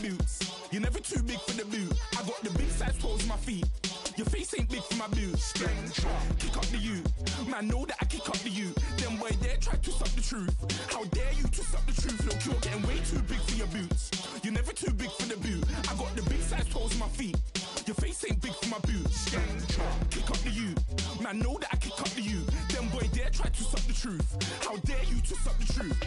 boots. You're never too big for the boot. I got the big size toes on my feet. Your face ain't big for my boots. Kick up the you. Man, know that I kick up the you. Them boy there try to suck the truth. How dare you to suck the truth? Look, you're getting way too big for your boots. You're never too big for the boot. I got the big size toes on my feet. Your face ain't big for my boots. Kick up the you. Man, know that I kick up the you. Them boy there try to suck the truth. How dare you to suck the truth?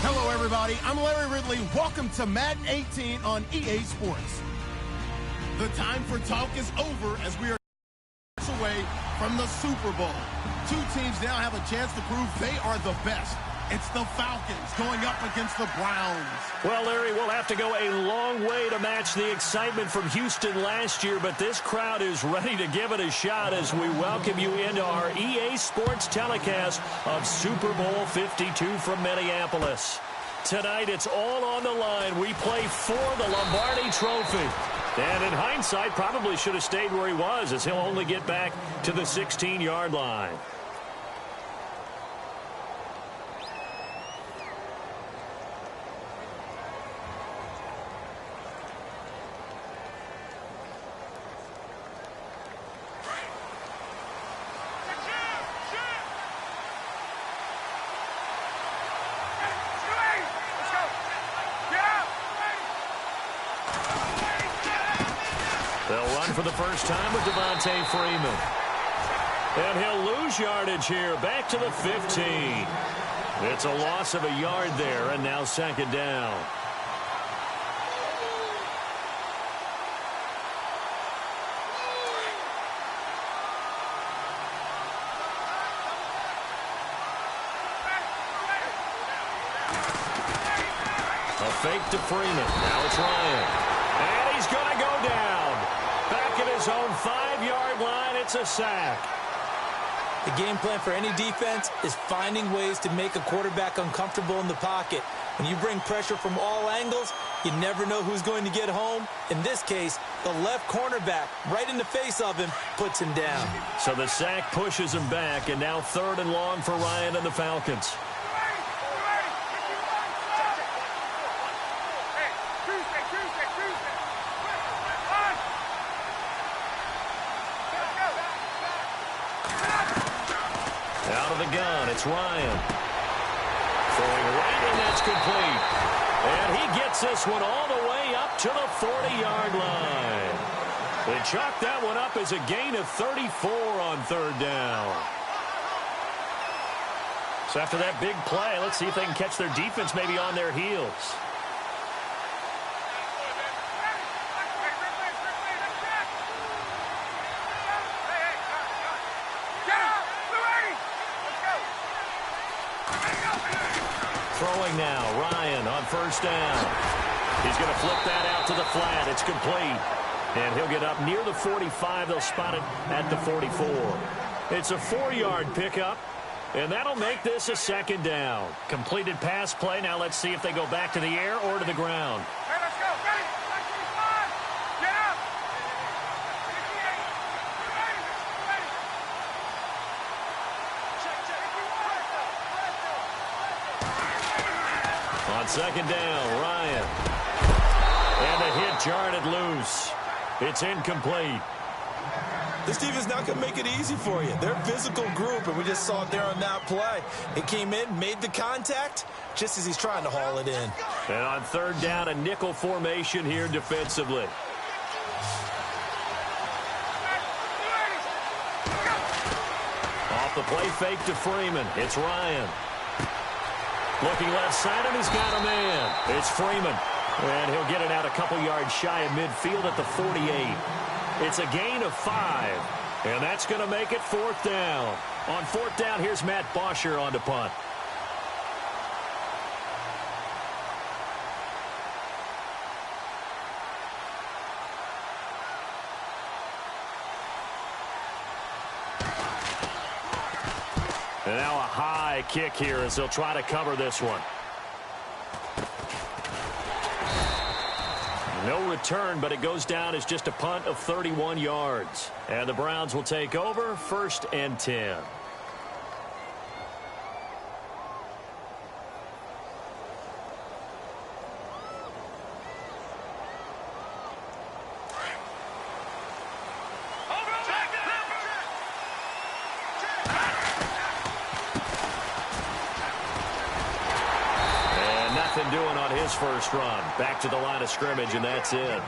Hello, everybody. I'm Larry Ridley. Welcome to Madden 18 on EA Sports. The time for talk is over as we are away from the Super Bowl. Two teams now have a chance to prove they are the best. It's the Falcons going up against the Browns. Well, Larry, we'll have to go a long way to match the excitement from Houston last year, but this crowd is ready to give it a shot as we welcome you into our EA Sports telecast of Super Bowl 52 from Minneapolis. Tonight, it's all on the line. We play for the Lombardi Trophy. And in hindsight, probably should have stayed where he was, as he'll only get back to the 16-yard line. For the first time with Devontae Freeman. And he'll lose yardage here, back to the 15. It's a loss of a yard there, and now second down. A fake to Freeman. Now it's Ryan. And he's going to go down. Back at his own 5-yard line, it's a sack. The game plan for any defense is finding ways to make a quarterback uncomfortable in the pocket. When you bring pressure from all angles, you never know who's going to get home. In this case, the left cornerback, right in the face of him, puts him down. So the sack pushes him back, and now 3rd and long for Ryan and the Falcons. Out of the gun, it's Ryan. Throwing right, and that's complete. And he gets this one all the way up to the 40-yard line. They chalk that one up as a gain of 34 on 3rd down. So after that big play, let's see if they can catch their defense maybe on their heels. Throwing now, Ryan on 1st down. He's going to flip that out to the flat. It's complete. And he'll get up near the 45. They'll spot it at the 44. It's a 4-yard pickup, and that'll make this a 2nd down. Completed pass play. Now let's see if they go back to the air or to the ground. Hey, let's go. Ready? Get up. On 2nd down, Ryan. And the hit jarred it loose. It's incomplete. This team is not going to make it easy for you. They're a physical group, and we just saw it there on that play. It came in, made the contact, just as he's trying to haul it in. And on 3rd down, a nickel formation here defensively. Off the play fake to Freeman. It's Ryan. Looking left side, and he's got a man. It's Freeman. And he'll get it out a couple yards shy of midfield at the 48. It's a gain of 5. And that's going to make it 4th down. On 4th down, here's Matt Bosher on to punt. And now a high kick here as they'll try to cover this one. No return, but it goes down as just a punt of 31 yards. And the Browns will take over, 1st and 10. Doing on his first run. Back to the line of scrimmage, and that's it.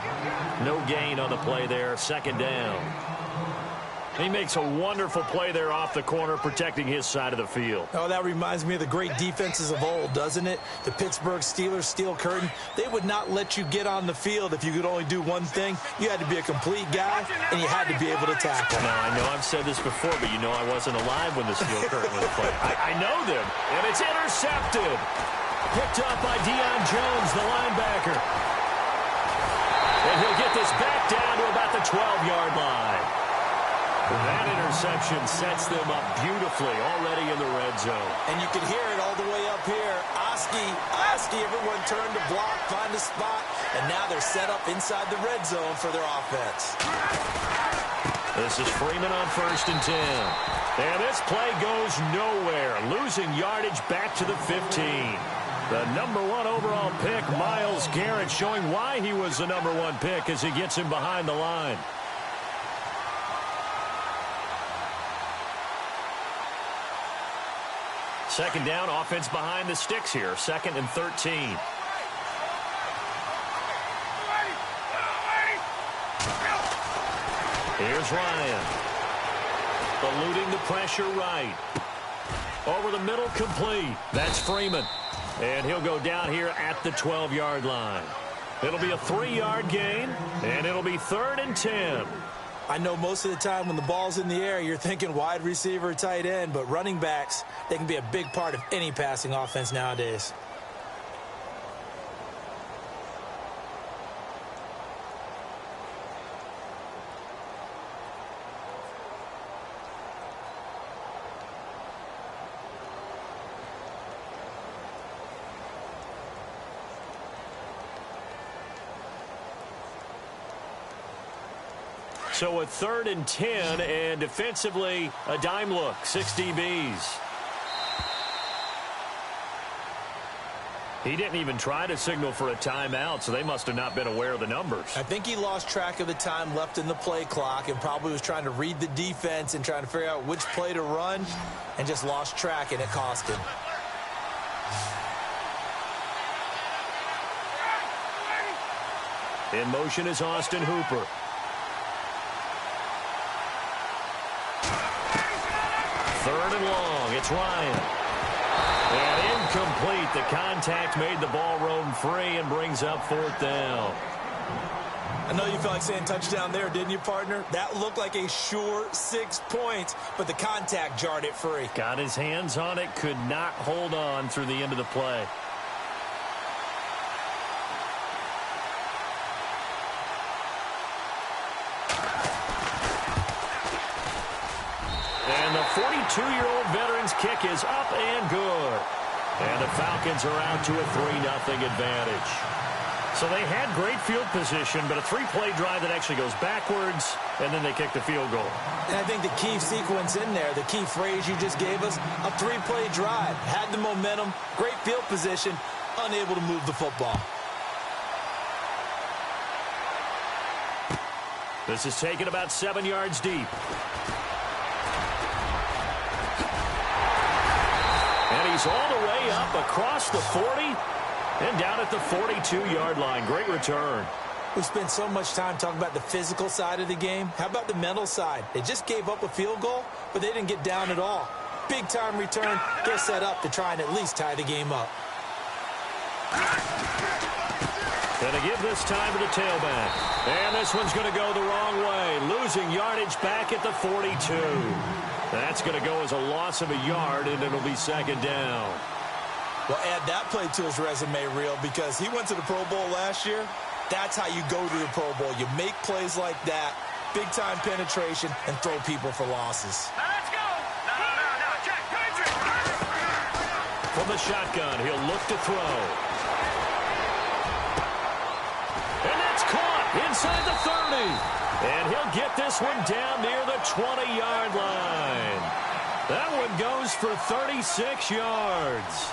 No gain on the play there. 2nd down. He makes a wonderful play there off the corner, protecting his side of the field. Oh, that reminds me of the great defenses of old, doesn't it? The Pittsburgh Steelers, steel curtain. They would not let you get on the field if you could only do one thing. You had to be a complete guy, and you had to be able to tackle. Now, I know I've said this before, but you know I wasn't alive when the steel curtain was played. I know them, and it's intercepted. Picked up by Deion Jones, the linebacker. And he'll get this back down to about the 12-yard line. That interception sets them up beautifully already in the red zone. And you can hear it all the way up here. Oski, everyone turned to block, find a spot, and now they're set up inside the red zone for their offense. This is Freeman on 1st and 10. And this play goes nowhere, losing yardage back to the 15. The number 1 overall pick, Myles Garrett, showing why he was the number 1 pick as he gets him behind the line. Second down, offense behind the sticks here. 2nd and 13. Here's Ryan. Eluding the pressure right. Over the middle, complete. That's Freeman. And he'll go down here at the 12-yard line. It'll be a 3-yard gain, and it'll be 3rd and 10. I know most of the time when the ball's in the air, you're thinking wide receiver, tight end, but running backs, they can be a big part of any passing offense nowadays. So a 3rd and 10, and defensively, a dime look, 6 DBs. He didn't even try to signal for a timeout, so they must have not been aware of the numbers. I think he lost track of the time left in the play clock and probably was trying to read the defense and trying to figure out which play to run and just lost track, and it cost him. In motion is Austin Hooper. Third and long, it's Ryan. And incomplete. The contact made the ball roam free and brings up 4th down. I know you felt like saying touchdown there, didn't you, partner? That looked like a sure 6 points, but the contact jarred it free. Got his hands on it, could not hold on through the end of the play. And the 42-year-old veteran's kick is up and good. And the Falcons are out to a 3-0 advantage. So they had great field position, but a 3-play drive that actually goes backwards, and then they kick the field goal. And I think the key sequence in there, the key phrase you just gave us, a 3-play drive. Had the momentum, great field position, unable to move the football. This is taken about 7 yards deep. And he's all the way up across the 40 and down at the 42-yard line. Great return. We spent so much time talking about the physical side of the game. How about the mental side? They just gave up a field goal, but they didn't get down at all. Big-time return. They're set up to try and at least tie the game up. Gonna give this time to the tailback. And this one's going to go the wrong way. Losing yardage back at the 42. That's going to go as a loss of a yard, and it'll be 2nd down. Well, add that play to his resume reel because he went to the Pro Bowl last year. That's how you go to the Pro Bowl. You make plays like that, big-time penetration, and throw people for losses. Now let's go. No, check. From the shotgun, he'll look to throw. And that's Inside the 30. And he'll get this one down near the 20-yard line. That one goes for 36 yards.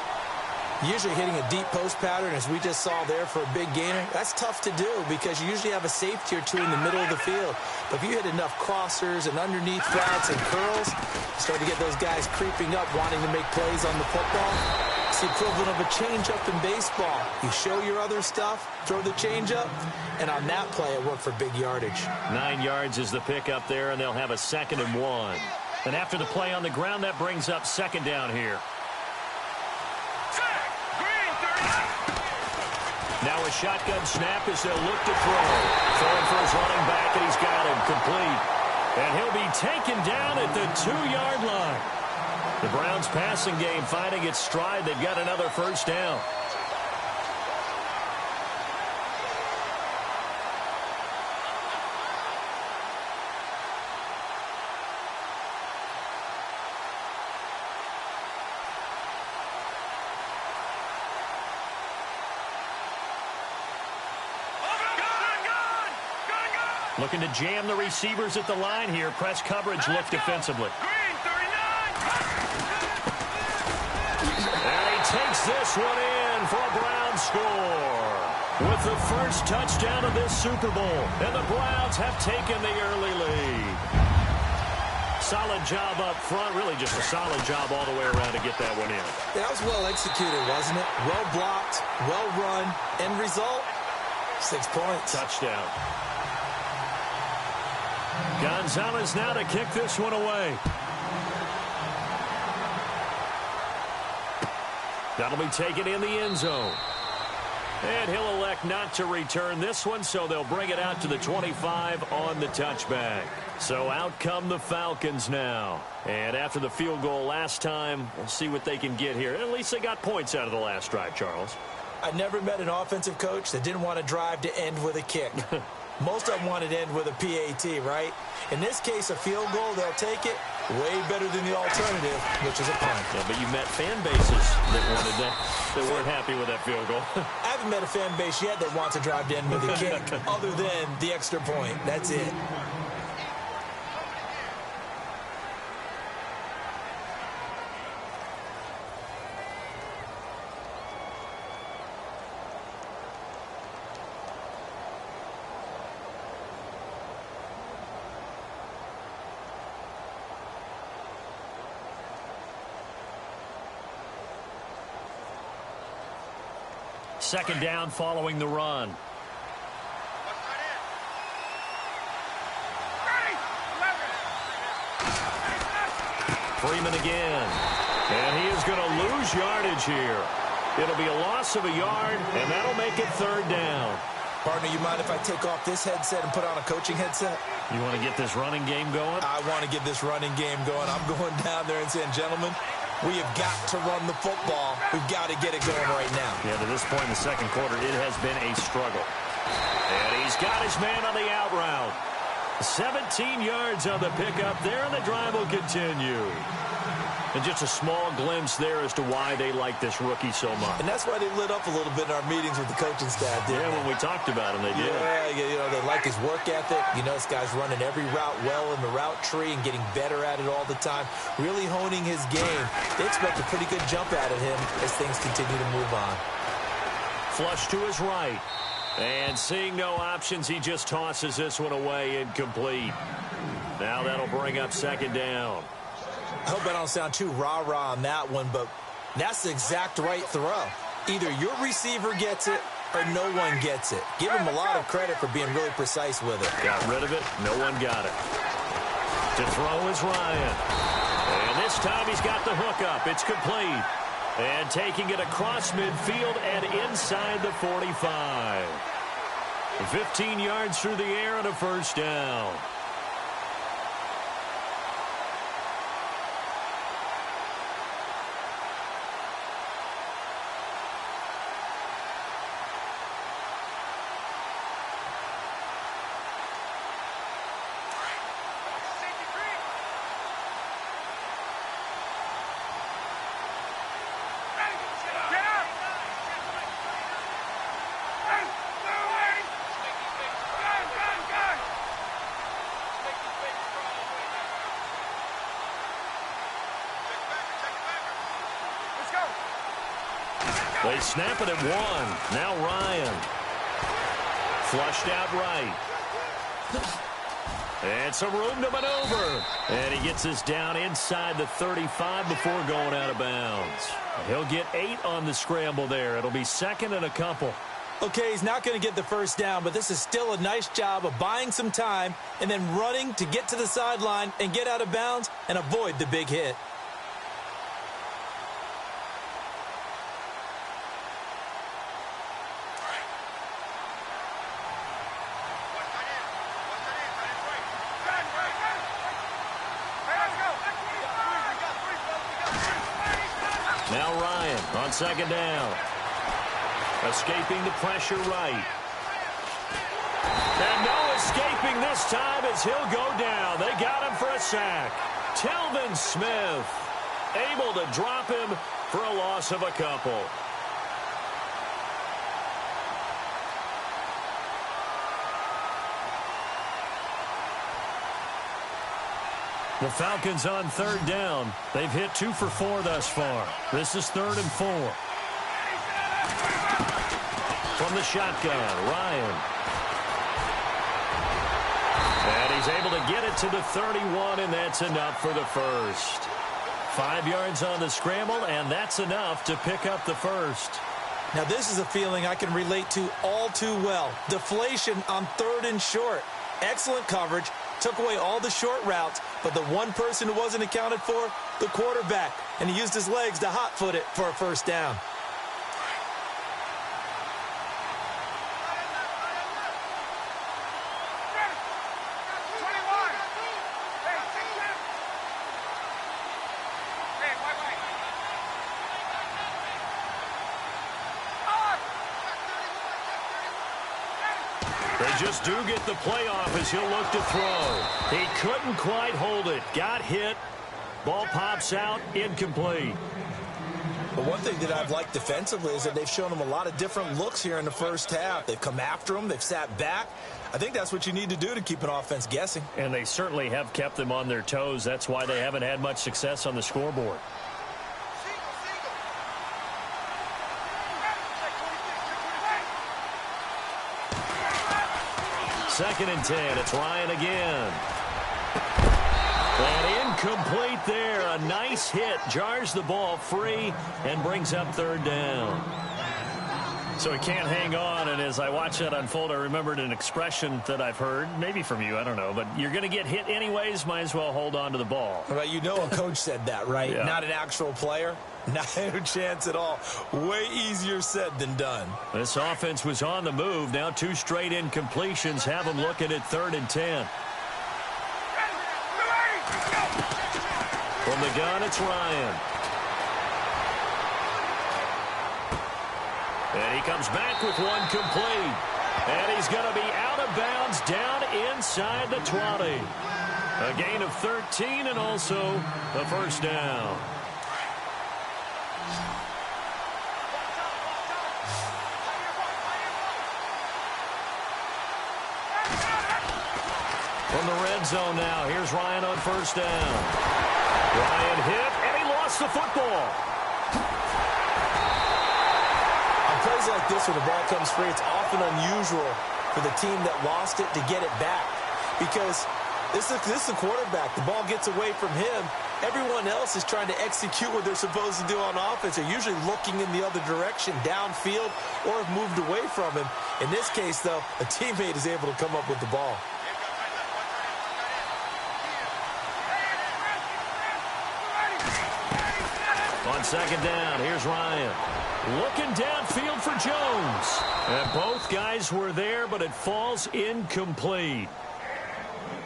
Usually hitting a deep post pattern, as we just saw there for a big gainer, that's tough to do because you usually have a safety or two in the middle of the field. But if you hit enough crossers and underneath flats and curls, you start to get those guys creeping up, wanting to make plays on the football. It's the equivalent of a changeup in baseball. You show your other stuff, throw the changeup, and on that play, it worked for big yardage. 9 yards is the pickup there, and they'll have a 2nd and 1. And after the play on the ground, that brings up 2nd down here. Now a shotgun snap as they'll look to throw. Throwing for his running back, and he's got him complete. And he'll be taken down at the 2-yard line. The Browns' passing game finding its stride. They've got another 1st down. Looking to jam the receivers at the line here. Press coverage look defensively. And he takes this one in for a Browns score. With the first touchdown of this Super Bowl. And the Browns have taken the early lead. Solid job up front. Really just a solid job all the way around to get that one in. That was well executed, wasn't it? Well blocked, well run. End result, 6 points. Touchdown. Gonzalez now to kick this one away. That'll be taken in the end zone. And he'll elect not to return this one, so they'll bring it out to the 25 on the touchback. So out come the Falcons now. And after the field goal last time, we'll see what they can get here. At least they got points out of the last drive, Charles. I never met an offensive coach that didn't want to drive to end with a kick. Most of them wanted to end with a PAT, right? In this case, a field goal, they'll take it. Way better than the alternative, which is a punt. Yeah, but you met fan bases that wanted that, that weren't happy with that field goal. I haven't met a fan base yet that wants to drive to end with a kick other than the extra point. That's it. Second down following the run. Freeman again. And he is going to lose yardage here. It'll be a loss of a yard, and that'll make it 3rd down. Partner, you mind if I take off this headset and put on a coaching headset? You want to get this running game going? I want to get this running game going. I'm going down there and saying, gentlemen, we have got to run the football. We've got to get it going right now. Yeah, to this point in the second quarter, it has been a struggle. And he's got his man on the out route. 17 yards on the pickup there, and the drive will continue. And just a small glimpse there as to why they like this rookie so much. And that's why they lit up a little bit in our meetings with the coaching staff, didn't they? When we talked about him, they did. Yeah, you know, they like his work ethic. You know, this guy's running every route well in the route tree and getting better at it all the time, really honing his game. They expect a pretty good jump out of him as things continue to move on. Flush to his right. And seeing no options, he just tosses this one away incomplete. Now that'll bring up 2nd down. I hope I don't sound too rah-rah on that one, but that's the exact right throw. Either your receiver gets it or no one gets it. Give him a lot of credit for being really precise with it. Got rid of it. No one got it. To throw is Ryan. And this time he's got the hook up. It's complete. And taking it across midfield and inside the 45. 15 yards through the air and a 1st down. They snap it at 1. Now Ryan. Flushed out right. And some room to maneuver. And he gets us down inside the 35 before going out of bounds. He'll get 8 on the scramble there. It'll be second and a couple. Okay, he's not going to get the first down, but this is still a nice job of buying some time and then running to get to the sideline and get out of bounds and avoid the big hit. Now Ryan on second down. Escaping the pressure right. And no escaping this time as he'll go down. They got him for a sack. Telvin Smith able to drop him for a loss of a couple. The Falcons on third down. They've hit 2 for 4 thus far. This is 3rd and 4. From the shotgun, Ryan. And he's able to get it to the 31, and that's enough for the first. 5 yards on the scramble, and that's enough to pick up the first. Now, this is a feeling I can relate to all too well. Deflation on 3rd and short. Excellent coverage. Took away all the short routes, but the one person who wasn't accounted for, the quarterback. And he used his legs to hot-foot it for a first down. They just do get the playoff as he'll look to throw. He couldn't quite hold it. Got hit. Ball pops out. Incomplete. But one thing that I've liked defensively is that they've shown him a lot of different looks here in the first half. They've come after him. They've sat back. I think that's what you need to do to keep an offense guessing. And they certainly have kept them on their toes. That's why they haven't had much success on the scoreboard. Second and 10. It's Ryan again. And incomplete there. A nice hit. Jars the ball free and brings up 3rd down. So he can't hang on. And as I watch that unfold, I remembered an expression that I've heard, maybe from you, I don't know. But you're going to get hit anyways. Might as well hold on to the ball. Well, you know a coach said that, right? Yeah. Not an actual player. Not a chance at all. Way easier said than done. This offense was on the move. Now 2 straight incompletions have them looking at 3rd and 10. From the gun, it's Ryan. And he comes back with one complete. And he's going to be out of bounds down inside the 20. A gain of 13 and also the first down. From the red zone now, here's Ryan on first down. Ryan hit, and he lost the football. On plays like this where the ball comes free, it's often unusual for the team that lost it to get it back. Because this is the quarterback. The ball gets away from him. Everyone else is trying to execute what they're supposed to do on offense. They're usually looking in the other direction, downfield, or have moved away from him. In this case, though, a teammate is able to come up with the ball. On second down, here's Ryan. Looking downfield for Jones. And both guys were there, but it falls incomplete.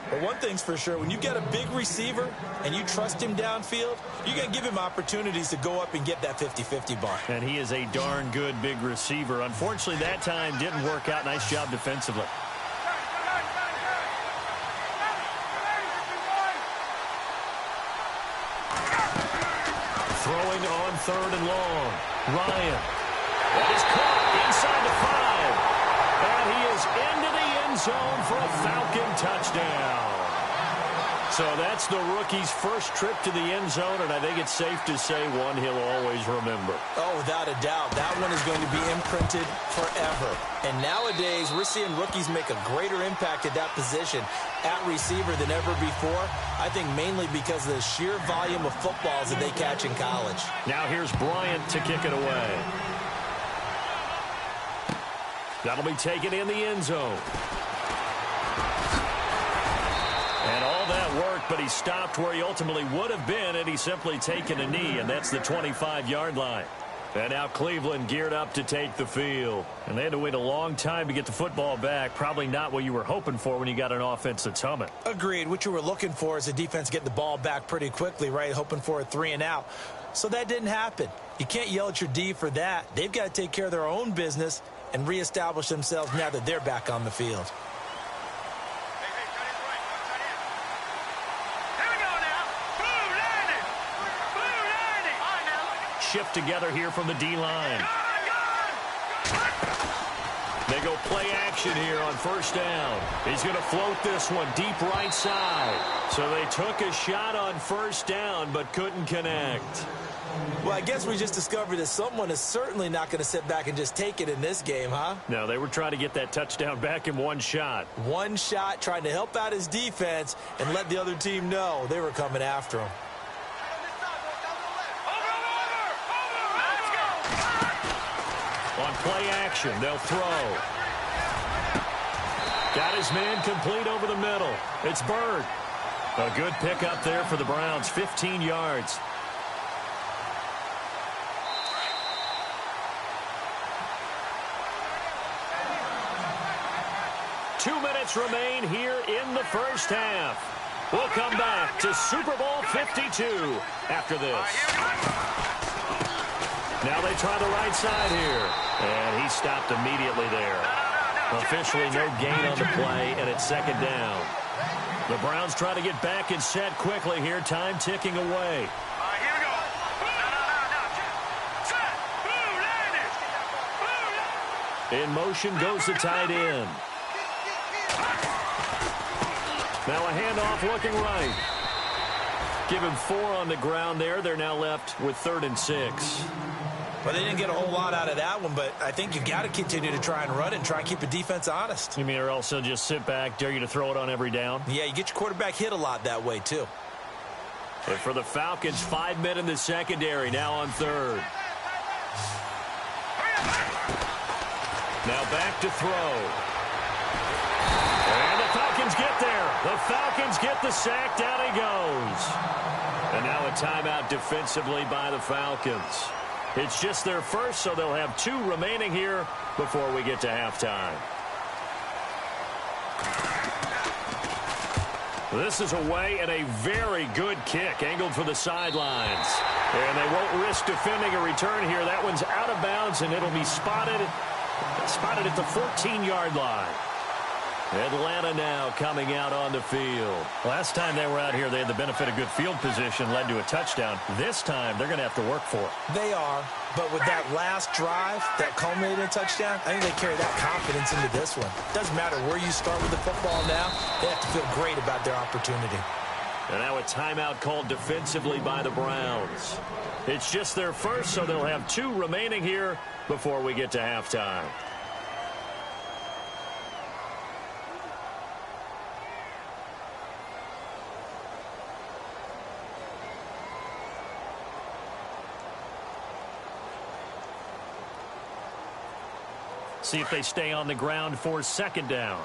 But one thing's for sure, when you get a big receiver and you trust him downfield, you're going to give him opportunities to go up and get that 50-50 ball. And he is a darn good big receiver. Unfortunately, that time didn't work out. Nice job defensively. Throwing on 3rd and long. Ryan. That is caught inside the 5. And he is into the end zone for a Falcon touchdown. So that's the rookie's first trip to the end zone, and I think it's safe to say one he'll always remember. Oh, without a doubt. That one is going to be imprinted forever. And nowadays, we're seeing rookies make a greater impact at that position at receiver than ever before. I think mainly because of the sheer volume of footballs that they catch in college. Now here's Bryant to kick it away. That'll be taken in the end zone. And all that worked, but he stopped where he ultimately would have been, and he's simply taken a knee, and that's the 25-yard line. And now Cleveland geared up to take the field. And they had to wait a long time to get the football back. Probably not what you were hoping for when you got an offense that's humming. Agreed. What you were looking for is a defense getting the ball back pretty quickly, right? Hoping for a 3-and-out. So that didn't happen. You can't yell at your D for that. They've got to take care of their own business and reestablish themselves now that they're back on the field. Shift together here from the D-line. They go play action here on first down. He's going to float this one deep right side. So they took a shot on first down but couldn't connect. Well, I guess we just discovered that someone is certainly not going to sit back and just take it in this game, huh? No, they were trying to get that touchdown back in one shot. One shot, trying to help out his defense and let the other team know they were coming after him. On play action, they'll throw. Got his man complete over the middle. It's Bird. A good pickup there for the Browns, 15 yards. Two minutes remain here in the first half. We'll come back to Super Bowl 52 after this. Now they try the right side here. And he stopped immediately there. Officially no gain on the play, and it's second down. The Browns try to get back and set quickly here. Time ticking away. Here we go. Set. In motion goes the tight end. Now a handoff looking right. Give him 4 on the ground there. They're now left with 3rd and 6. Well, they didn't get a whole lot out of that one, but I think you've got to continue to try and run it and try and keep the defense honest. You mean or else they'll just sit back, dare you to throw it on every down? Yeah, you get your quarterback hit a lot that way, too. And for the Falcons, 5 men in the secondary, now on 3rd. Now back to throw. And the Falcons get there. The Falcons get the sack. Down he goes. And now a timeout defensively by the Falcons. It's just their first, so they'll have 2 remaining here before we get to halftime. This is away and a very good kick angled for the sidelines. And they won't risk defending a return here. That one's out of bounds, and it'll be spotted at the 14-yard line. Atlanta now coming out on the field. Last time they were out here, they had the benefit of good field position, led to a touchdown. This time, they're going to have to work for it. They are, but with that last drive that culminated in a touchdown, I think they carry that confidence into this one. Doesn't matter where you start with the football now, they have to feel great about their opportunity. And now a timeout called defensively by the Browns. It's just their first, so they'll have 2 remaining here before we get to halftime. See if they stay on the ground for second down.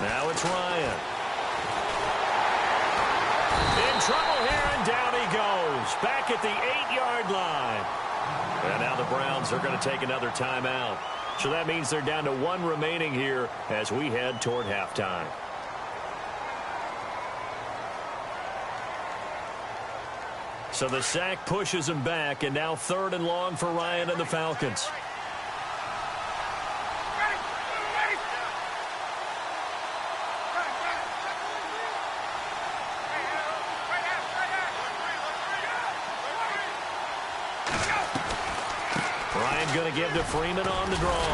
Now it's Ryan. In trouble here, and down he goes. Back at the 8-yard line. And now the Browns are going to take another timeout. So that means they're down to 1 remaining here as we head toward halftime. So the sack pushes him back, and now 3rd and long for Ryan and the Falcons. Ryan going to give to Freeman on the draw.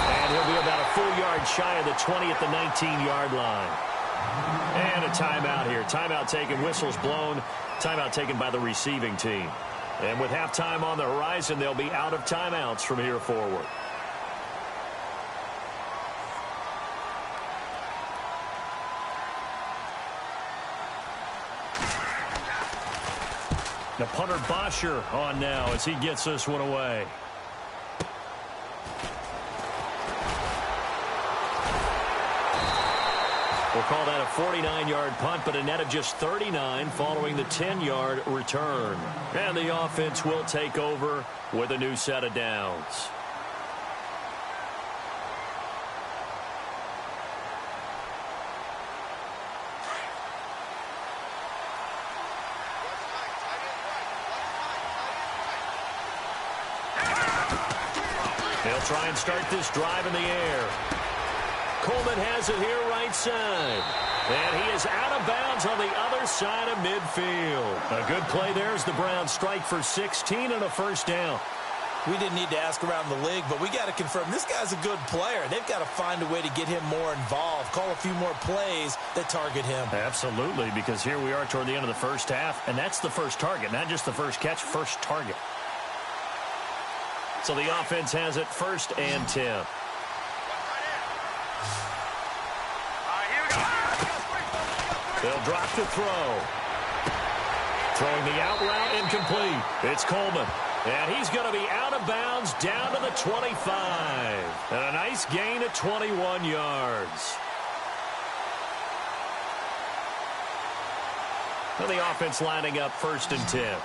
And he'll be about a full yard shy of the 20 at the 19-yard line. And a timeout here. Timeout taken, whistles blown. Timeout taken by the receiving team. And with halftime on the horizon, they'll be out of timeouts from here forward. The punter Bosher on now as he gets this one away. We'll call that a 49-yard punt, but a net of just 39 following the 10-yard return. And the offense will take over with a new set of downs. They'll try and start this drive in the air. Coleman has it here right side. And he is out of bounds on the other side of midfield. A good play there as the Browns strike for 16 and a first down. We didn't need to ask around the league, but we got to confirm this guy's a good player. They've got to find a way to get him more involved, call a few more plays that target him. Absolutely, because here we are toward the end of the first half, and that's the first target, not just the first catch, first target. So the offense has it 1st and 10. They'll drop the throw. Throwing the out route incomplete. It's Coleman. And he's going to be out of bounds down to the 25. And a nice gain of 21 yards. So the offense lining up 1st and 10.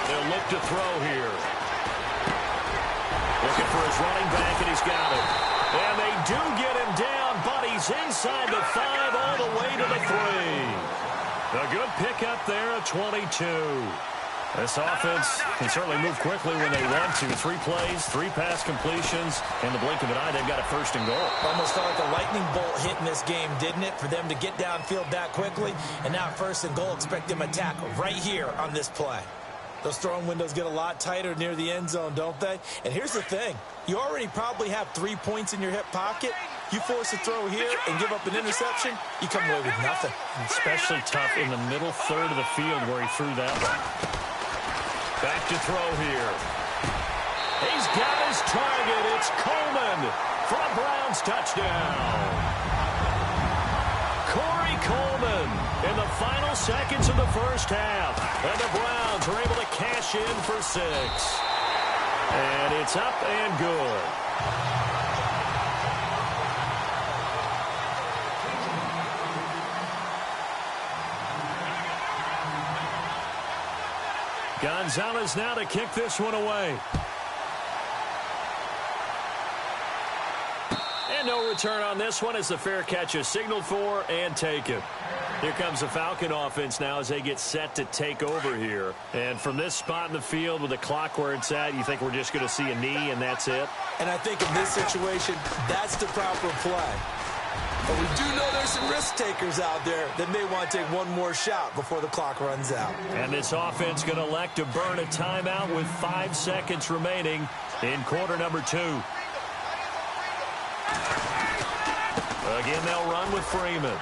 They'll look to throw here. Looking for his running back, and he's got it. And they do get him down, but he's inside the 5 all the way to the 3. A good pickup there at 22. This offense can certainly move quickly when they want to. 3 plays, 3 pass completions. In the blink of an eye, they've got a 1st and goal. Almost felt like a lightning bolt hit in this game, didn't it? For them to get downfield that quickly. And now 1st and goal, expect them to attack right here on this play. Those throwing windows get a lot tighter near the end zone, don't they? And here's the thing. You already probably have 3 points in your hip pocket. You force a throw here and give up an interception, you come away with nothing. Especially tough in the middle third of the field where he threw that one. Back to throw here. He's got his target. It's Coleman for a Browns touchdown. Corey Coleman in the final seconds of the first half. And the Browns are able to cash in for 6. And it's up and good. Gonzalez now to kick this one away. And no return on this one as the fair catch is signaled for and taken. Here comes the Falcon offense now as they get set to take over here. And from this spot in the field with the clock where it's at, you think we're just going to see a knee and that's it? And I think in this situation, that's the proper play. But we do know there's some risk takers out there that may want to take one more shot before the clock runs out. And this offense going to elect to burn a timeout with 5 seconds remaining in quarter number 2. Again, they'll run with Freeman.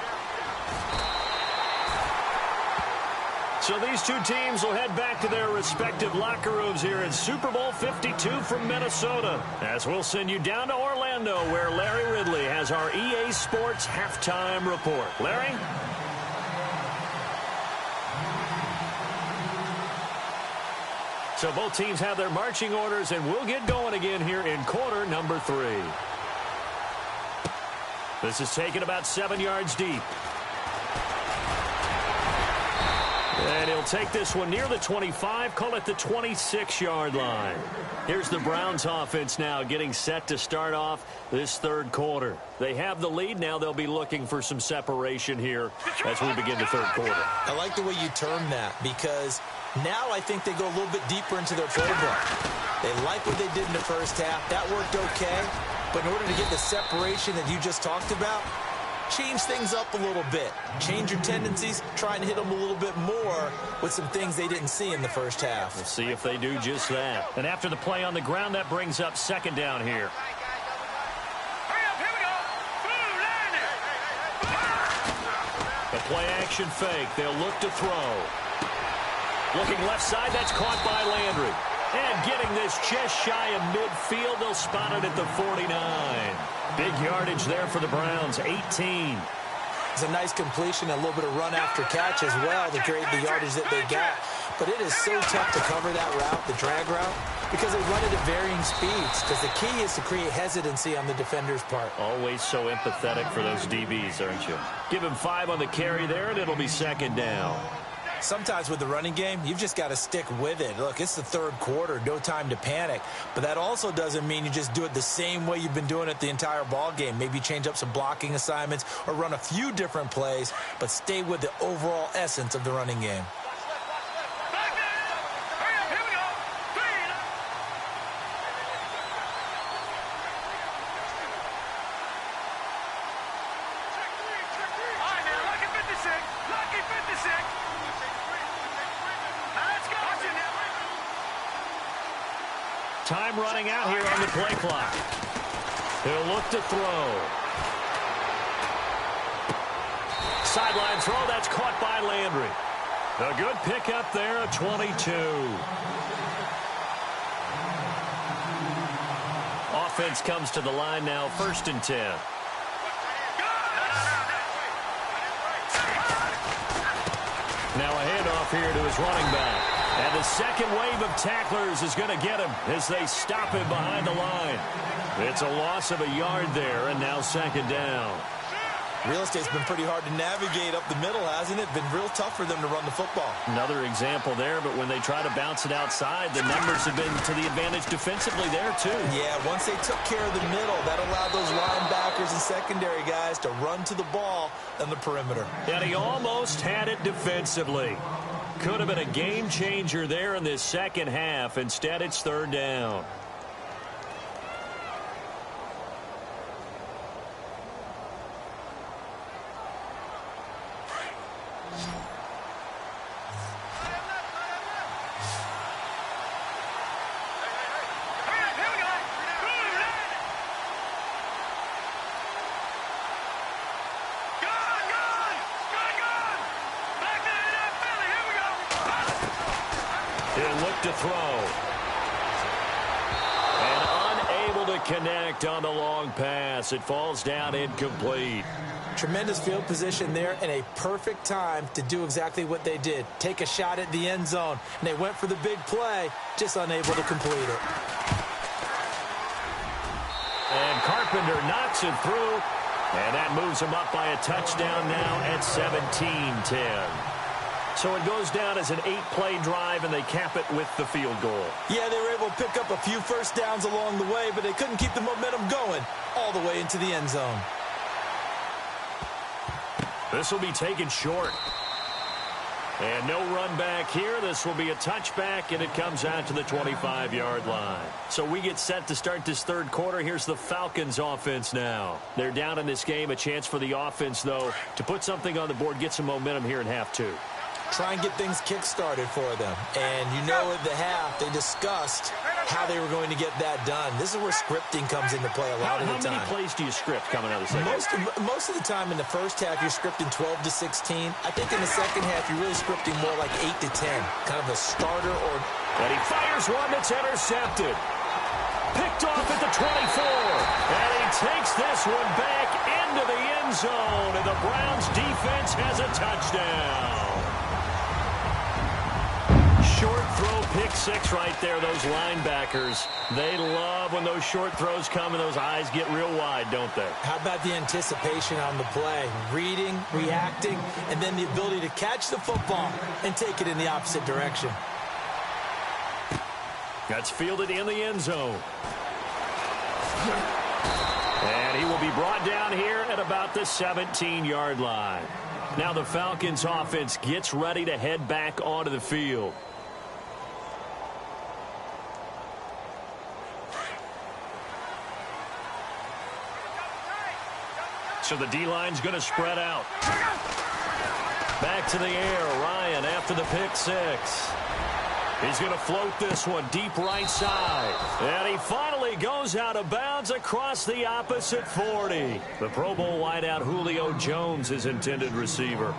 So these two teams will head back to their respective locker rooms here in Super Bowl 52 from Minnesota. As we'll send you down to Orlando where Larry Ridley has our EA Sports halftime report. Larry? So both teams have their marching orders and we'll get going again here in quarter number 3. This is taken about 7 yards deep. And he'll take this one near the 25, call it the 26-yard line. Here's the Browns offense now getting set to start off this third quarter. They have the lead. Now they'll be looking for some separation here as we begin the third quarter. I like the way you term that because now I think they go a little bit deeper into their playbook. They like what they did in the first half. That worked okay. But in order to get the separation that you just talked about, change things up a little bit. Change your tendencies, try and hit them a little bit more with some things they didn't see in the first half. We'll see if they do just that. And after the play on the ground, that brings up second down here. The play action fake. They'll look to throw. Looking left side, that's caught by Landry. And getting this just shy of midfield, they'll spot it at the 49. Big yardage there for the Browns, 18. It's a nice completion, a little bit of run after catch as well to create the yardage that they got. But it is so tough to cover that route, the drag route, because they run it at varying speeds. Because the key is to create hesitancy on the defender's part. Always so empathetic for those DBs, aren't you? Give him 5 on the carry there, and it'll be second down. Sometimes with the running game, you've just got to stick with it. Look, it's the third quarter, no time to panic. But that also doesn't mean you just do it the same way you've been doing it the entire ball game. Maybe change up some blocking assignments or run a few different plays, but stay with the overall essence of the running game. Time running out here on the play clock. He'll look to throw. Sideline throw, that's caught by Landry. A good pickup there, a 22. Offense comes to the line now, 1st and 10. Now a handoff here to his running back. And the second wave of tacklers is going to get him as they stop him behind the line. It's a loss of a yard there, and now second down. Real estate's been pretty hard to navigate up the middle, hasn't it? Been real tough for them to run the football. Another example there, but when they try to bounce it outside, the numbers have been to the advantage defensively there, too. Yeah, once they took care of the middle, that allowed those linebackers and secondary guys to run to the ball on the perimeter. And he almost had it defensively. Could have been a game changer there in this second half. Instead, it's third down. To throw. And unable to connect on the long pass. It falls down incomplete. Tremendous field position there and a perfect time to do exactly what they did. Take a shot at the end zone. And they went for the big play, just unable to complete it. And Carpenter knocks it through. And that moves him up by a touchdown now at 17-10. So it goes down as an 8-play drive, and they cap it with the field goal. Yeah, they were able to pick up a few first downs along the way, but they couldn't keep the momentum going all the way into the end zone. This will be taken short. And no run back here. This will be a touchback, and it comes out to the 25-yard line. So we get set to start this third quarter. Here's the Falcons offense now. They're down in this game. A chance for the offense, though, to put something on the board, get some momentum here in half two. Try and get things kick-started for them. And you know at the half, they discussed how they were going to get that done. This is where scripting comes into play a lot of the time. How many plays do you script coming out of the second? Most of the time in the first half, you're scripting 12 to 16. I think in the second half, you're really scripting more like 8 to 10. Kind of a starter or... And he fires one that's intercepted. Picked off at the 24. And he takes this one back into the end zone. And the Browns defense has a touchdown. Short throw, pick six right there. Those linebackers, they love when those short throws come and those eyes get real wide, don't they? How about the anticipation on the play? Reading, reacting, and then the ability to catch the football and take it in the opposite direction. That's fielded in the end zone. And he will be brought down here at about the 17-yard line. Now the Falcons offense gets ready to head back onto the field. So the D-line's going to spread out. Back to the air. Ryan after the pick six. He's going to float this one deep right side. And he finally goes out of bounds across the opposite 40. The Pro Bowl wideout Julio Jones, his intended receiver.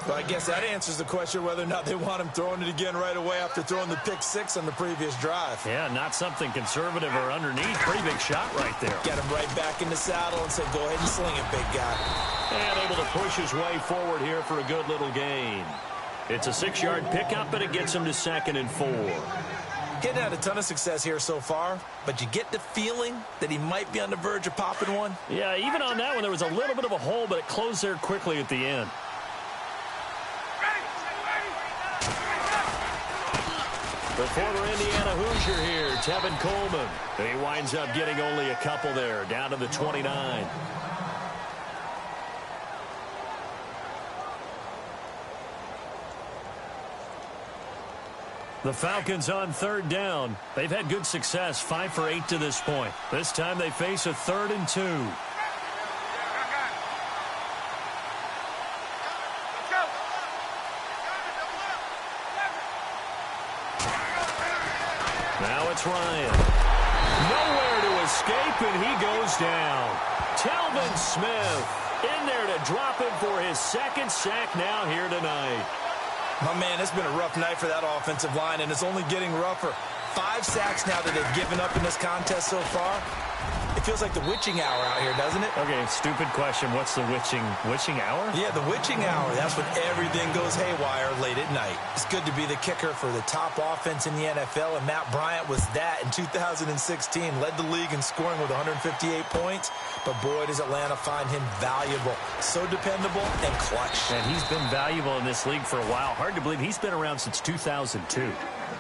Well, I guess that answers the question whether or not they want him throwing it again right away after throwing the pick six on the previous drive. Yeah, not something conservative or underneath. Pretty big shot right there. Get him right back in the saddle and said, go ahead and sling it, big guy. And able to push his way forward here for a good little gain. It's a 6-yard pickup, and it gets him to 2nd and 4. Hadn't had a ton of success here so far, but you get the feeling that he might be on the verge of popping one. Yeah, even on that one, there was a little bit of a hole, but it closed there quickly at the end. The former Indiana Hoosier here, Tevin Coleman. He winds up getting only a couple there, down to the 29. The Falcons on 3rd down. They've had good success, 5 for 8 to this point. This time they face a 3rd and 2. Now it's Ryan. Nowhere to escape, and he goes down. Telvin Smith in there to drop him for his 2nd sack now here tonight. My man, it's been a rough night for that offensive line, and it's only getting rougher. 5 sacks now that they've given up in this contest so far. It feels like the witching hour out here, doesn't it? Okay, stupid question. What's the witching hour? Yeah, the witching hour. That's when everything goes haywire late at night. It's good to be the kicker for the top offense in the NFL, and Matt Bryant was that in 2016. Led the league in scoring with 158 points, but boy, does Atlanta find him valuable. So dependable and clutch. And he's been valuable in this league for a while. Hard to believe he's been around since 2002.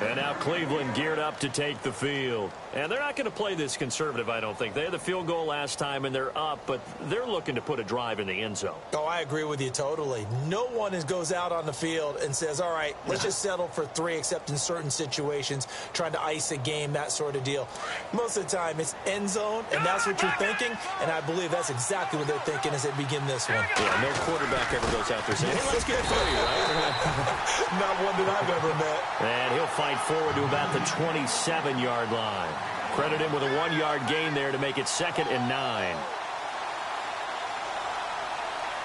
And now Cleveland geared up to take the field. And they're not going to play this conservative, I don't think. They had the field goal last time, and they're up, but they're looking to put a drive in the end zone. Oh, I agree with you totally. No one goes out on the field and says, all right, let's just settle for 3, except in certain situations, trying to ice a game, that sort of deal. Most of the time, it's end zone, and that's what you're thinking, and I believe that's exactly what they're thinking as they begin this one. Yeah, no quarterback ever goes out there saying, hey, let's get 30, right? Not one that I've ever met. And he'll fight forward to about the 27-yard line. Credit him with a 1-yard gain there to make it 2nd and 9.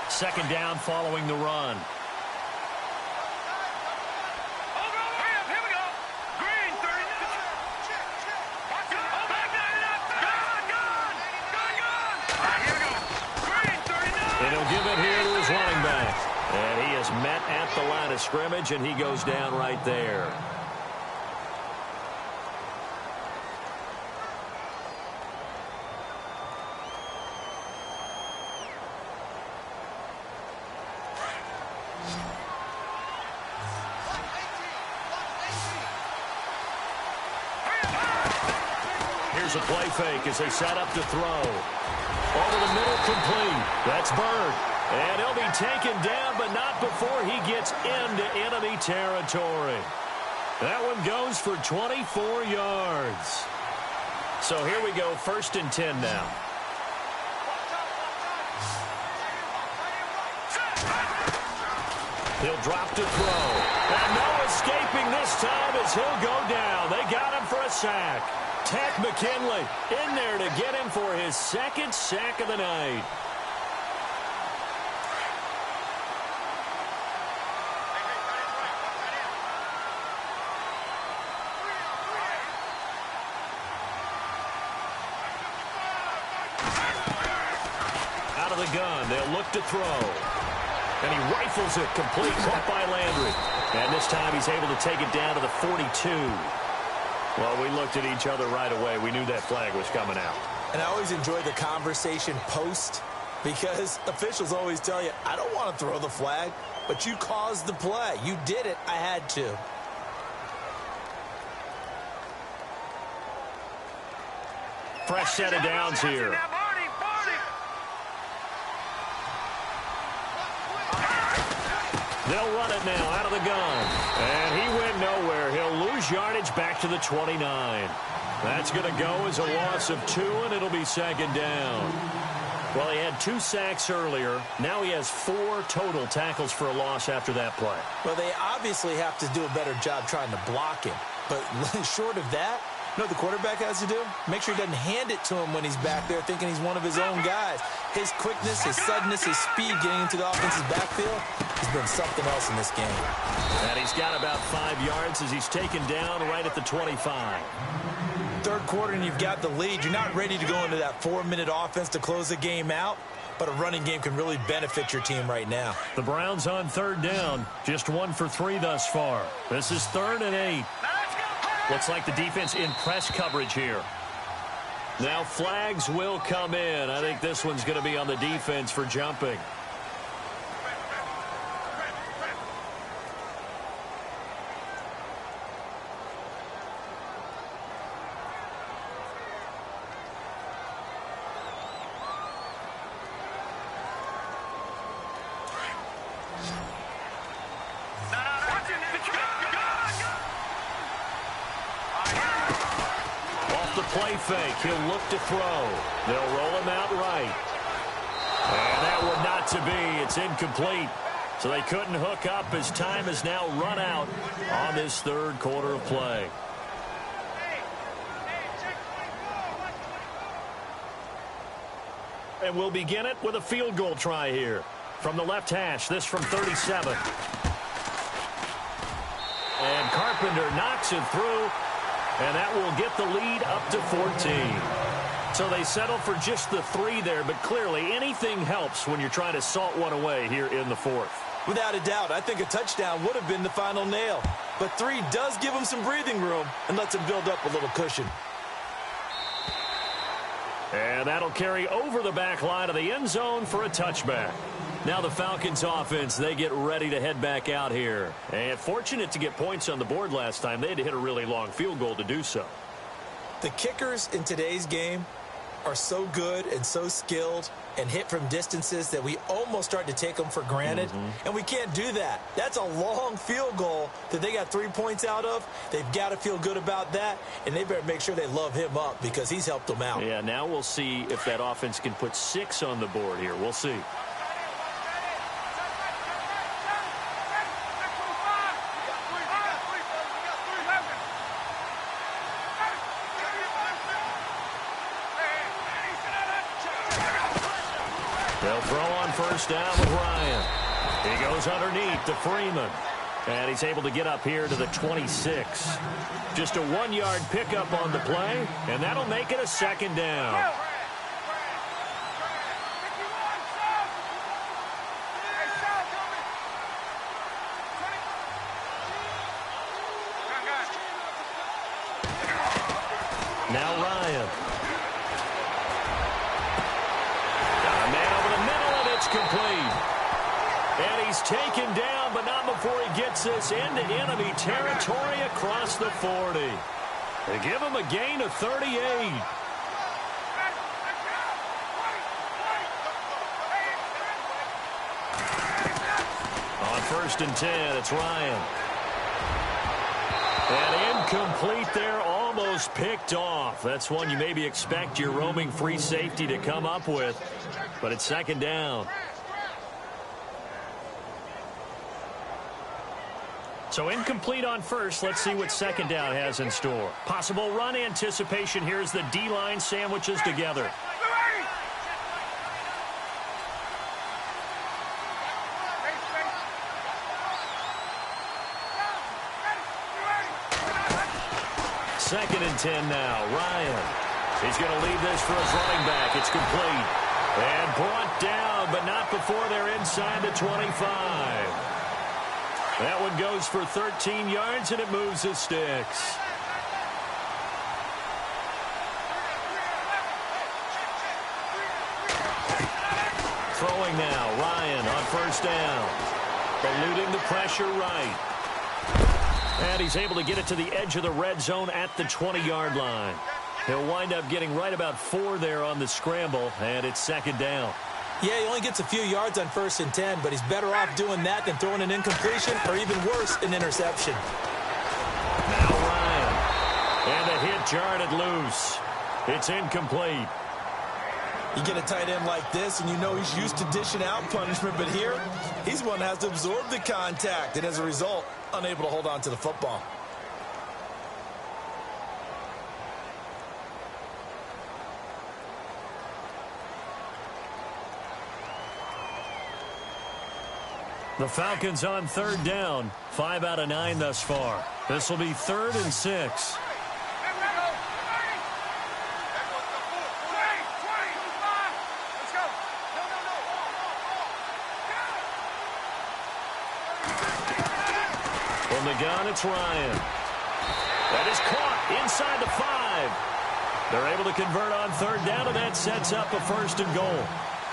2nd down following the run. Here we go. Green, 30. Here we go. Green, 39. And he'll give it here to his running back. And he is met at the line of scrimmage, and he goes down right there. Here's a play fake as they set up to throw. Over the middle, complete. That's Bird. And he'll be taken down, but not before he gets into enemy territory. That one goes for 24 yards. So here we go, 1st and 10 now. He'll drop to throw. And no escaping this time as he'll go down. They got him for a sack. Tack McKinley in there to get him for his 2nd sack of the night. Out of the gun, they'll look to throw. And he rifles it complete, caught by Landry. And this time he's able to take it down to the 42. Well, we looked at each other right away. We knew that flag was coming out. And I always enjoy the conversation post, because officials always tell you, I don't want to throw the flag, but you caused the play. You did it. I had to. Fresh set of downs here. They'll run it now out of the gun. And he went nowhere. He'll lose yardage back to the 29. That's going to go as a loss of 2, and it'll be 2nd down. Well, he had 2 sacks earlier. Now he has 4 total tackles for a loss after that play. Well, they obviously have to do a better job trying to block him. But short of that, you know what the quarterback has to do? Make sure he doesn't hand it to him when he's back there thinking he's one of his own guys. His quickness, his suddenness, his speed getting into the offense's backfield has been something else in this game. And he's got about 5 yards as he's taken down right at the 25. Third quarter and you've got the lead. You're not ready to go into that 4-minute offense to close the game out, but a running game can really benefit your team right now. The Browns on 3rd down, just 1 for 3 thus far. This is 3rd and 8. Looks like the defense in press coverage here. Now flags will come in. I think this one's going to be on the defense for jumping. Play fake. He'll look to throw. They'll roll him out right. And that one not to be. It's incomplete. So they couldn't hook up as time has now run out on this 3rd quarter of play. And we'll begin it with a field goal try here. From the left hash, this from 37. And Carpenter knocks it through. And that will get the lead up to 14. So they settle for just the 3 there, but clearly anything helps when you're trying to salt one away here in the 4th. Without a doubt, I think a touchdown would have been the final nail. But 3 does give him some breathing room and lets him build up a little cushion. And that'll carry over the back line of the end zone for a touchback. Now the Falcons offense, they get ready to head back out here. And fortunate to get points on the board last time. They had to hit a really long field goal to do so. The kickers in today's game are so good and so skilled and hit from distances that we almost start to take them for granted. And we can't do that. That's a long field goal that they got 3 points out of. They've got to feel good about that, and they better make sure they love him up because he's helped them out. Yeah, now we'll see if that offense can put 6 on the board here. We'll see. They'll throw on 1st down with Ryan. He goes underneath to Freeman. And he's able to get up here to the 26. Just a 1-yard pickup on the play, and that'll make it a 2nd down. Now Ryan. Got a man over the middle, and it's complete. And he's taken down, but not before he gets this into enemy territory across the 40. They give him a gain of 38. On 1st and 10, it's Ryan. And incomplete there, almost picked off. That's one you maybe expect your roaming free safety to come up with, but it's 2nd down. So incomplete on 1st. Let's see what 2nd down has in store. Possible run anticipation here as the D-line sandwiches together. Second and 10 now. Ryan. He's going to leave this for his running back. It's complete. And brought down, but not before they're inside the 25. That one goes for 13 yards, and it moves his sticks. Throwing now. Ryan on 1st down. Eluding the pressure right. And he's able to get it to the edge of the red zone at the 20-yard line. He'll wind up getting right about 4 there on the scramble, and it's 2nd down. Yeah, he only gets a few yards on 1st and 10, but he's better off doing that than throwing an incompletion or even worse, an interception. Now Ryan. And the hit jarred it loose. It's incomplete. You get a tight end like this, and you know he's used to dishing out punishment, but here, he's one that has to absorb the contact, and as a result, unable to hold on to the football. The Falcons on third down. 5 out of 9 thus far. This will be 3rd and 6. From the gun, it's Ryan. That is caught inside the 5. They're able to convert on third down, and that sets up a 1st and goal.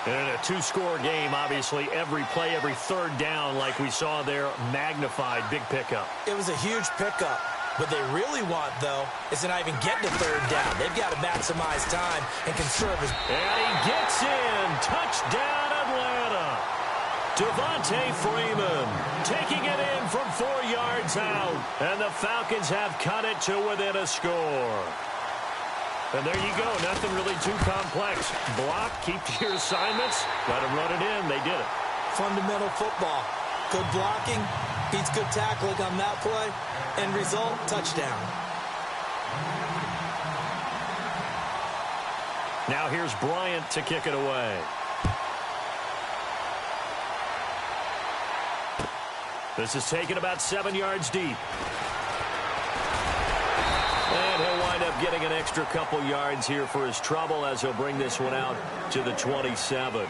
And in a 2-score game, obviously, every play, every third down, like we saw there, magnified, big pickup. It was a huge pickup. What they really want, though, is to not even get to third down. They've got to maximize time and conserve his... And he gets in. Touchdown, Atlanta. Devontae Freeman taking it in from 4 yards out. And the Falcons have cut it to within a score. And there you go. Nothing really too complex. Block, keep to your assignments, let them run it in. They did it. Fundamental football. Good blocking, beats good tackling on that play. End result, touchdown. Now here's Bryant to kick it away. This is taken about 7 yards deep. And he'll wind up getting an extra couple yards here for his trouble as he'll bring this one out to the 27.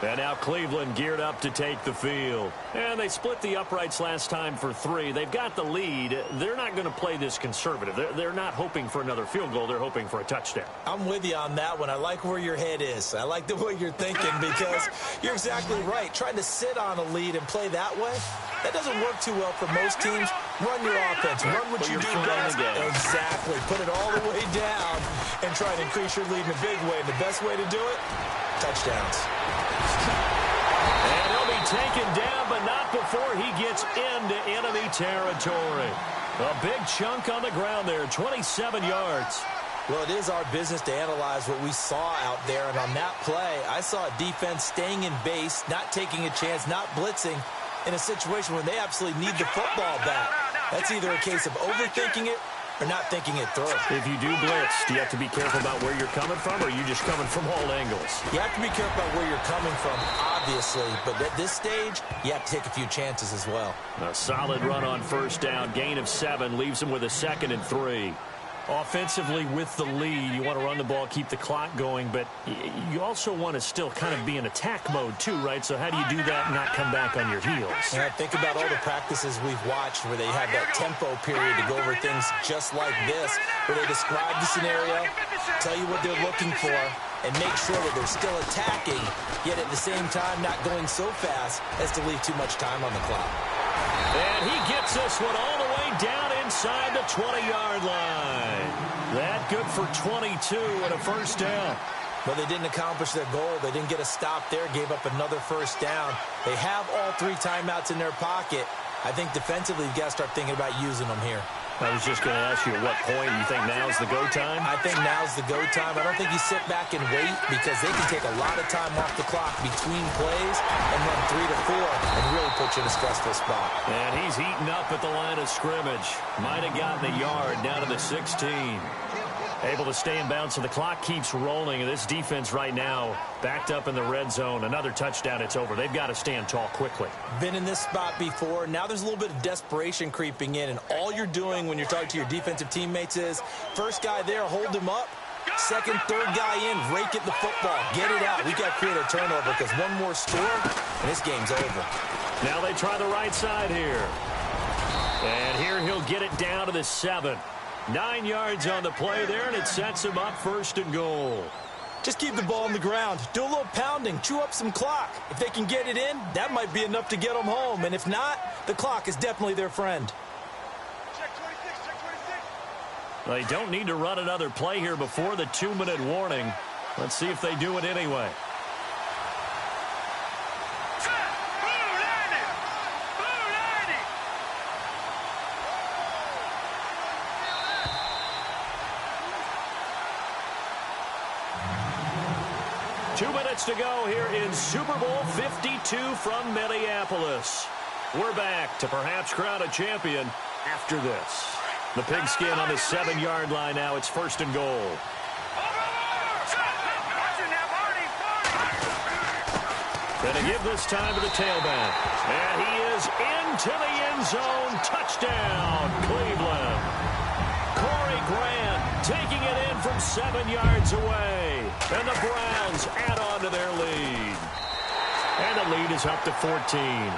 And now Cleveland geared up to take the field. And they split the uprights last time for 3. They've got the lead. They're not going to play this conservative. They're not hoping for another field goal. They're hoping for a touchdown. I'm with you on that one. I like where your head is. I like the way you're thinking because you're exactly right. Trying to sit on a lead and play that way, that doesn't work too well for most teams. Run your offense. Run what you do best. Exactly. Put it all the way down and try to increase your lead in a big way. And the best way to do it, touchdowns. And he'll be taken down, but not before he gets into enemy territory. A big chunk on the ground there, 27 yards. Well, it is our business to analyze what we saw out there. And on that play, I saw a defense staying in base, not taking a chance, not blitzing in a situation where they absolutely need the football back. That's either a case of overthinking it or not thinking it through. If you do blitz, do you have to be careful about where you're coming from, or are you just coming from all angles? You have to be careful about where you're coming from, obviously, but at this stage, you have to take a few chances as well. A solid run on first down, gain of 7, leaves him with a 2nd and 3. Offensively with the lead, you want to run the ball, keep the clock going, but you also want to still kind of be in attack mode too, right? So how do you do that and not come back on your heels? Yeah, think about all the practices we've watched where they have that tempo period to go over things just like this, where they describe the scenario, tell you what they're looking for, and make sure that they're still attacking, yet at the same time not going so fast as to leave too much time on the clock. And he gets this one all the way down inside the 20-yard line. That good for 22 and a first down. But they didn't accomplish their goal. They didn't get a stop there, gave up another first down. They have all 3 timeouts in their pocket. I think defensively, you've got to start thinking about using them here. I was just going to ask you at what point you think now's the go time? I think now's the go time. I don't think you sit back and wait because they can take a lot of time off the clock between plays and run 3 to 4 and really put you in a stressful spot. And he's heating up at the line of scrimmage. Might have gotten a yard down to the 16. Able to stay in bounds, so the clock keeps rolling. And this defense right now backed up in the red zone. Another touchdown, it's over. They've got to stand tall quickly. Been in this spot before. Now there's a little bit of desperation creeping in. And all you're doing when you're talking to your defensive teammates is, first guy there, hold him up. Second, third guy in, rake at the football. Get it out. We've got to create a turnover because one more score, and this game's over. Now they try the right side here. And here he'll get it down to the 7. 9 yards on the play there, and it sets him up 1st and goal. Just keep the ball on the ground. Do a little pounding. Chew up some clock. If they can get it in, that might be enough to get them home. And if not, the clock is definitely their friend. Check 26, check 26. They don't need to run another play here before the 2-minute warning. Let's see if they do it anyway. 2 minutes to go here in Super Bowl 52 from Minneapolis. We're back to perhaps crown a champion after this. The pigskin on the 7-yard line now. It's 1st and goal. Gonna give this time to the tailback. And he is into the end zone. Touchdown, Cleveland. Corey Grant taking it in from 7 yards away. And the Browns add on to their lead. And the lead is up to 14.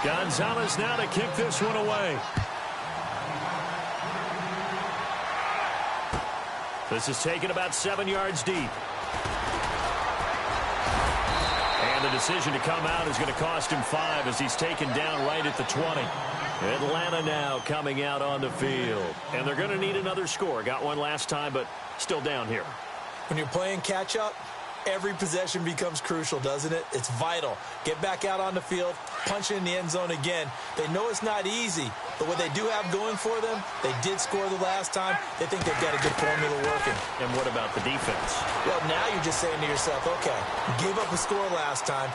Gonzalez now to kick this one away. This is taken about 7 yards deep. And the decision to come out is going to cost him 5 as he's taken down right at the 20. Atlanta now coming out on the field. And they're going to need another score. Got one last time, but still down here. When you're playing catch-up, every possession becomes crucial, doesn't it? It's vital. Get back out on the field, punch it in the end zone again. They know it's not easy, but what they do have going for them, they did score the last time. They think they've got a good formula working. And what about the defense? Well, now you're just saying to yourself, okay, gave up a score last time.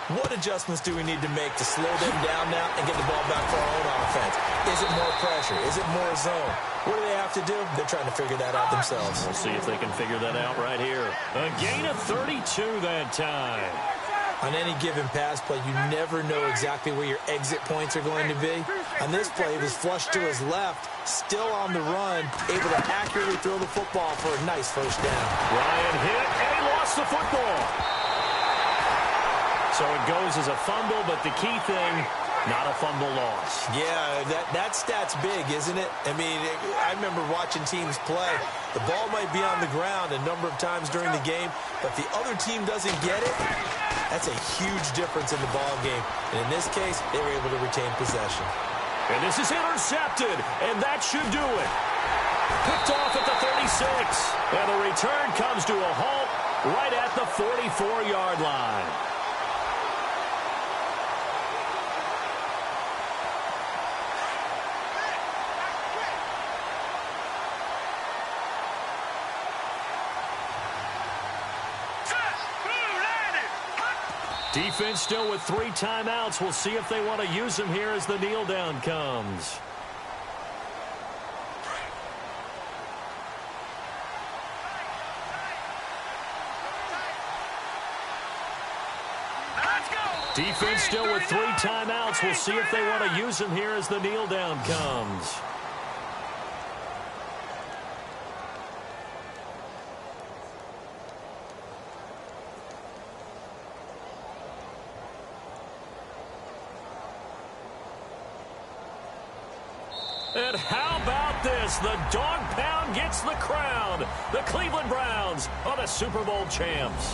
What adjustments do we need to make to slow them down now and get the ball back for our own offense? Is it more pressure? Is it more zone? What do they have to do? They're trying to figure that out themselves. We'll see if they can figure that out right here. A gain of 32 that time. On any given pass play, you never know exactly where your exit points are going to be. On this play, it was flushed to his left, still on the run, able to accurately throw the football for a nice first down. Ryan hit, and he lost the football. So it goes as a fumble, but the key thing, not a fumble loss. Yeah, that stat's big, isn't it? I mean, I remember watching teams play. The ball might be on the ground a number of times during the game, but if the other team doesn't get it, that's a huge difference in the ball game. And in this case, they were able to retain possession. And this is intercepted, and that should do it. Picked off at the 36. And the return comes to a halt right at the 44-yard line. Defense still with 3 timeouts. We'll see if they want to use them here as the kneel down comes. Defense still with 3 timeouts. We'll see if they want to use them here as the kneel down comes. And how about this? The dog pound gets the crown. The Cleveland Browns are the Super Bowl champs.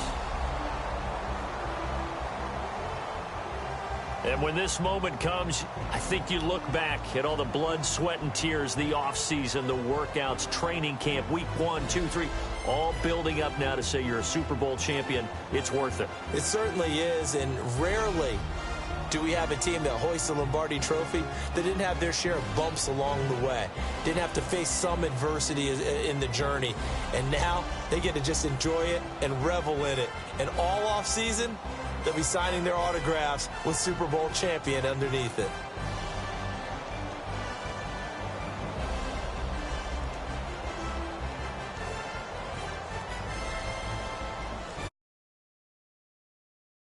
And when this moment comes, I think you look back at all the blood, sweat, and tears, the offseason, the workouts, training camp, week 1, 2, 3, all building up now to say you're a Super Bowl champion. It's worth it. It certainly is, and rarely do we have a team that hoists the Lombardi Trophy that didn't have their share of bumps along the way, didn't have to face some adversity in the journey, and now they get to just enjoy it and revel in it. And all offseason, they'll be signing their autographs with Super Bowl champion underneath it.